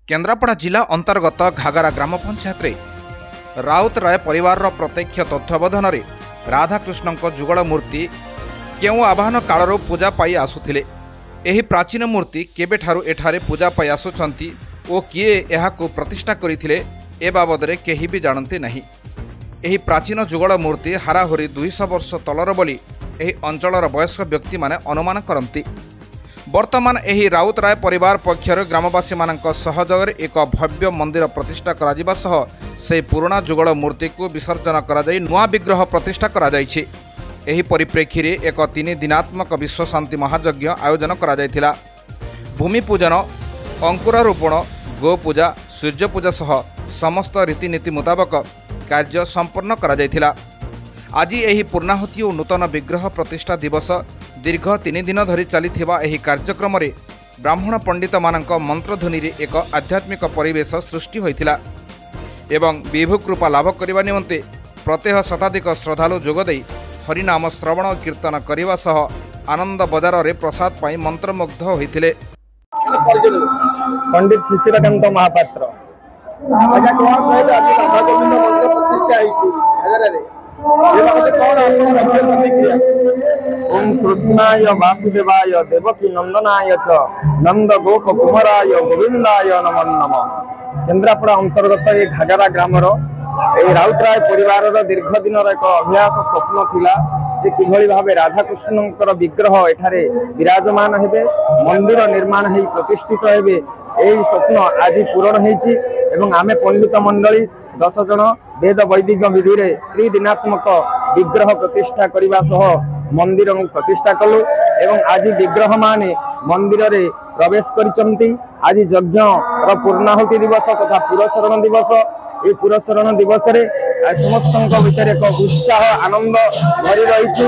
केन्द्रापड़ा जिला अंतर्गत घागरा ग्राम पंचायत रे राउत राय परिवार प्रत्यक्ष तत्वावधान में राधाकृष्ण जुगल मूर्ति केउ आवाहन कालर पूजा पाई आसुथिले। एही प्राचीन मूर्ति केबेठारु एठारे पूजा पाई आसुछंती ओ किए एहाकु प्रतिष्ठा करिथिले ए बाबदरे केही भी जानते नहीं। एही प्राचीन जुगल मूर्ति हाराहुरी 200 वर्ष तलर बोली एही अंचलर वयस्क व्यक्ति माने अनुमान करती। वर्तमान एही राउत राय परिवार पक्षर ग्रामवासी मानक सहयोग एक भव्य मंदिर प्रतिष्ठा करा सह से पुराना जुगल मूर्ति को विसर्जन करा जाई नुआ विग्रह प्रतिष्ठा करा जायछि। एही परिप्रेक्षी रे एक 3 दिनात्मक विश्व शांति महायज्ञ आयोजन करा जायथिला। भूमि पूजन, अंकुरारोपण, गो पूजा, सूर्य पूजा सह समस्त रीतिनीति मुताबक कार्य संपन्न करा जायथिला। आज एही पूर्णाहुति और नूतन विग्रह प्रतिष्ठा दिवस दीर्घ 3 दिन धरी चलिथिबा एही कार्यक्रम रे ब्राह्मण पंडित मानक मंत्रध्वनि रे एक आध्यात्मिक परिवेश सृष्टि होइथिला एवं विभु कृपा लाभ करने निमंते प्रत्यह शताधिक श्रद्धालु जोगदे हरिनाम श्रवण और कीर्तन करने सह आनंद बजार रे प्रसाद पाई मंत्रमुग्ध होइथिले। पंडित शिशिरकांत महापात्र ओम कृष्णाय वासुदेवाय देवकी नंदनाय च नंद गोप कुमाराय गोविंदाय नमो नमः। केन्द्रापड़ा अंतर्गत ये घागरा ग्रामर राउत राय परिवार दीर्घ दिन एक अभ्यास स्वप्न थिला जे किभଳି भाबे राधाकृष्णଙ୍କର विग्रह एठारे विराजमान हेबे, मंदिर निर्माण हेई प्रतिष्ठित हेबे। एही स्वप्न आज पूरण हेछि एवं आमे पंडित मंडली 10 जन वेद वैदिक विधि रे 3 दिनात्मक विग्रह प्रतिष्ठा करने सह मंदिर प्रतिष्ठा कलु एवं आज विग्रह माने मंदिर रे प्रवेश करिसंती। आज यज्ञ पूर्णाहुति दिवस तथा पुरस्करण दिवस। ये पुरस्करण दिवस रे समस्त भीतर एक उत्साह आनंद भरी रही।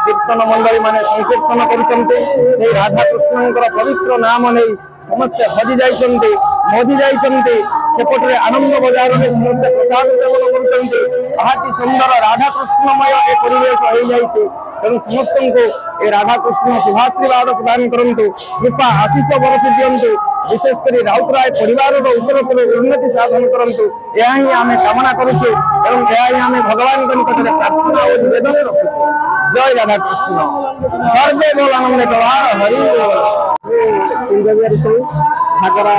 कीर्तन मंडली माने संकीर्तन करिसंती। से राधाकृष्णଙ୍କର पवित्र नाम नै समस्त हजि जाइसंती, मजि जाइसंती। सेपटे आनंद बजार में समस्त प्रसाद सेवन करते। अति सुंदर राधाकृष्णमय ए परिवेश हो जाइए। तेणु समस्त को राधाकृष्ण शुभाशीर्वाद प्रदान करूँ, कृपा आशीष बरसी दिंतु। विशेषकर राउत राय परिवार उत्तरोत्तर उन्नति साधन करूँ, यह ही आम कामना करुचु एवं यह ही आम भगवान निकट में प्रार्थना और निवेदन रखुचु। जय राधाकृष्ण। सर्वे बोल आनंद हरि घागरा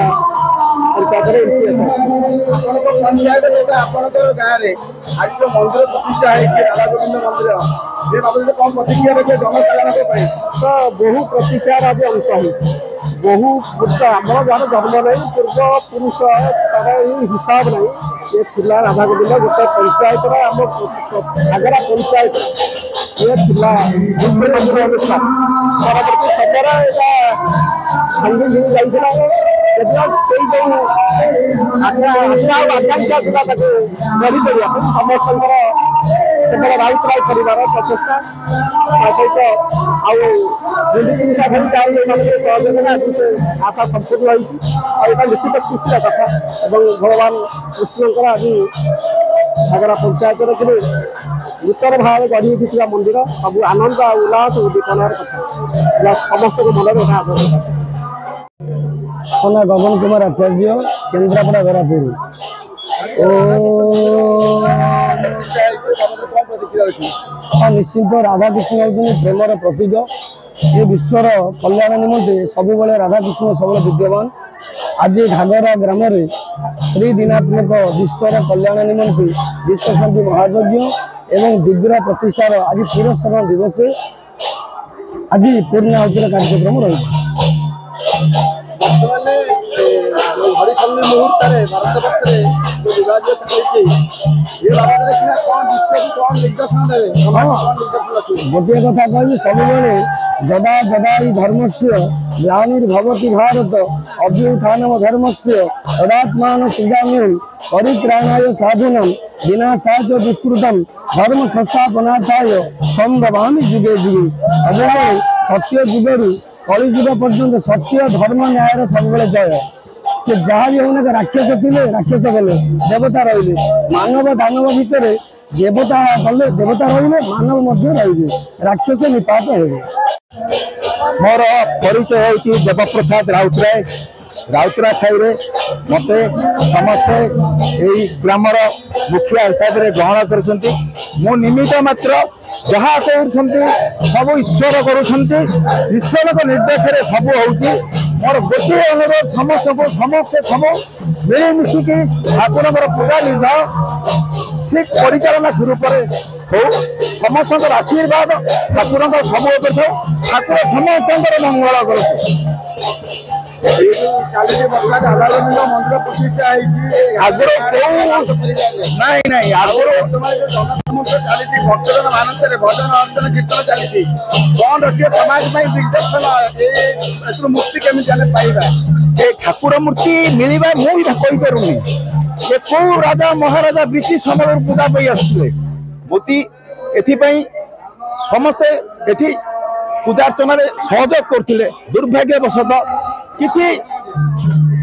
पंचायत गाँव में आज जो मंदिर प्रतिष्ठा है राधा गोविंद मंदिर कौन प्रतिक्रिया रखे जनसाधारण तो बहु प्रतिष्ठार आज अंश हो बहु आम जहाँ जन्म नहीं पूर्व पुरुष तार हिसाब नहीं ये थिला राधा गोविंद गोटे पंचायत आम घागरा पंचायत ये थिला परवर्ती समय भांगी जाइए समस्त राउत राय परिवार प्रचेषा सहित आशा संपूर्ण रही निश्चित खुशी कथा भगवान कृष्ण आज घागरा पंचायत नूतन भाव गढ़ी उठी मंदिर सब आनंद उल्लास उद्दीपनार कथा समस्त मन में गगन कुमार आचार्य केन्द्रापड़ा गरापुर। निश्चिंत राधाकृष्ण होती प्रेमर प्रतीक। ये विश्वर कल्याण निमंते सब राधाकृष्ण सब विद्यमान। आज घागरा ग्राम 3 दिनात्मक विश्वर कल्याण निमंते विश्व शांति महायज्ञ एवं विग्रह प्रतिष्ठार आज पुरस्करण दिवस आज पूर्णाहुतिर कार्यक्रम रही। गोटे कथा कही सब जदा जदा धर्म से ग्लानिर्भवति भारत अभ्युत्थानम धर्म से तदात्मान सृजाम्यहम् परित्राणाय साधूनां विनाशाय च दुष्कृतं धर्म संस्थापनार्थाय संभवामि जुगे जुगे। सबले सत्य जुगरु कलिजुग पर्यंत सत्य धर्म न्याय सब जय। से जहाँ भी होने राक्षस थे राक्षस गले देवता रही मानव दानव भितर देवता गले देवता रही मानव रही राक्षस निपात हो। मोर परिचय होती देवप्रसाद राउत राय राउतरा साई मते समस्ते यही ग्रामर मुखिया हिसाब से ग्रहण कर मो निमित्त मात्र जहाँ कर सब ईश्वर ईश्वर निर्देश सब हो मोर गोटे अनुरोध समस्त को समस्ते सब मिलमिशिकी ठाकुर पूजा निर्धार ठीक परिचालना स्वरूप हो समस्त आशीर्वाद ठाकुर सब ठाकुर समस्त मंगल कर मंदिर प्रतिष्ठा आगुरी भक्तजन मानस भजन अर्चन कीर्तन चली कौन रखिए समाज मुक्ति केमी पाइबा ये ठाकुर मूर्ति मिलवा मुझे कहीपरूनी ये कौ राजा महाराजा ब्रिटिश समय पूजा पाई आसुले मोदी एथिपाई समस्ते एठी पूजा अर्चन सहयोग करते दुर्भाग्यवशत किसी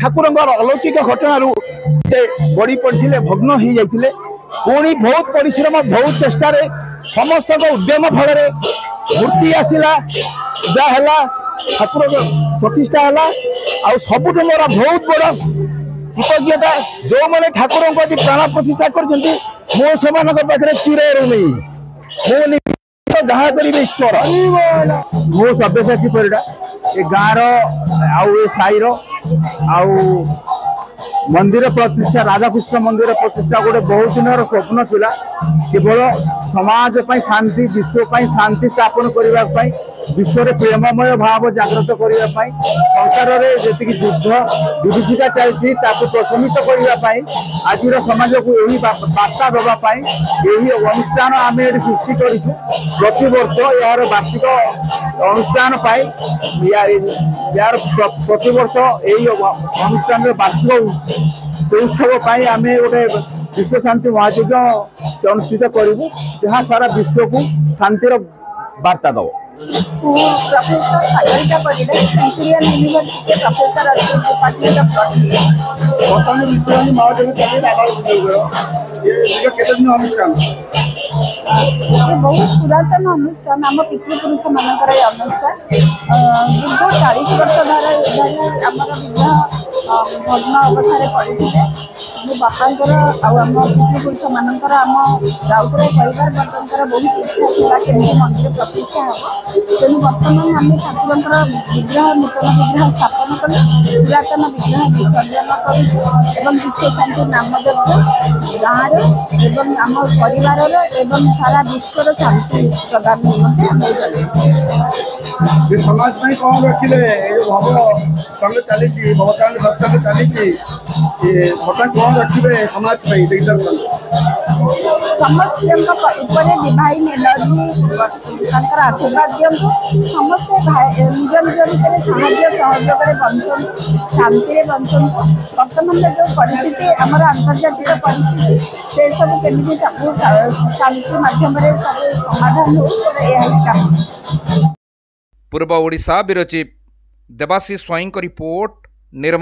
ठाकुर अलौकिक घटना से बड़ी पड़ते भग्न हो जाते पुणी बहुत परिश्रम बहुत चेष्टा समस्त उद्यम फल मूर्ति आसला पूजा है ठाकुर प्रतिष्ठा है सब मोर बहुत बड़ कृतज्ञता जो मैंने ठाकुर प्राण प्रतिष्ठा कर चिर ऋणी जहाँ करेंगे ईश्वर मो सब्यसाची परिडा ए गाँव साईर मंदिर प्रतिष्ठा राधाकृष्ण मंदिर प्रतिष्ठा गोटे बहुत दिन स्वप्न थिला केवल समाज शांति विश्व शांति स्थापन करने विश्व प्रेममय भाव जागृत करने संसार में जी युद्ध विभीषिका चलती प्रशमित करने आज समाज को यही बार्ता देवाई यही अनुष्ठान आम ये सृष्टि कर प्रति वर्ष यार वार्षिक अनुष्ठान यार प्रति वर्ष यही अनुष्ठान वार्षिक उत्सव आम गोटे विश्व शांति महायज्ञ अनुष्ठित करूँ जहाँ सारा विश्व को शांतिर वार्ता दब बहुत पुरातन अनुष्ठान आम पितृपुरुष मानकर अनुष्ठान दीर्घ 40 वर्ष धर आम भग्न अवस्था पड़े मो बापांकर आम पितृपुरुष मानकर आम राउतराय परिवार वर्गर बहुत इच्छा था केमी मंदिर प्रतिष्ठा हे तेणु बर्तमान आम ठाकुर विग्रह नूतन विग्रह स्थापन कल पुरातन विग्रह विसर्जन कर विश्व शांति नाम जप गाँव एवं आम परिवार एवं सारा विश्वर शांति प्रदान समाज में कौन रखिले भव संग चली भवतान सत्संग चली कौन रखिए समाज समस्त भाई मेलडी आशीर्वाद दिंतु समस्ते निज निज भितर साहय सहयोग शांति बंचु बर्तमान जो परिस्थिति आम आंतर्जातिक परिस्थिति से सब केमी शांति माध्यम समाधान हो। पूर्व Odisha bureau chief Debashish Swain report निर्मल।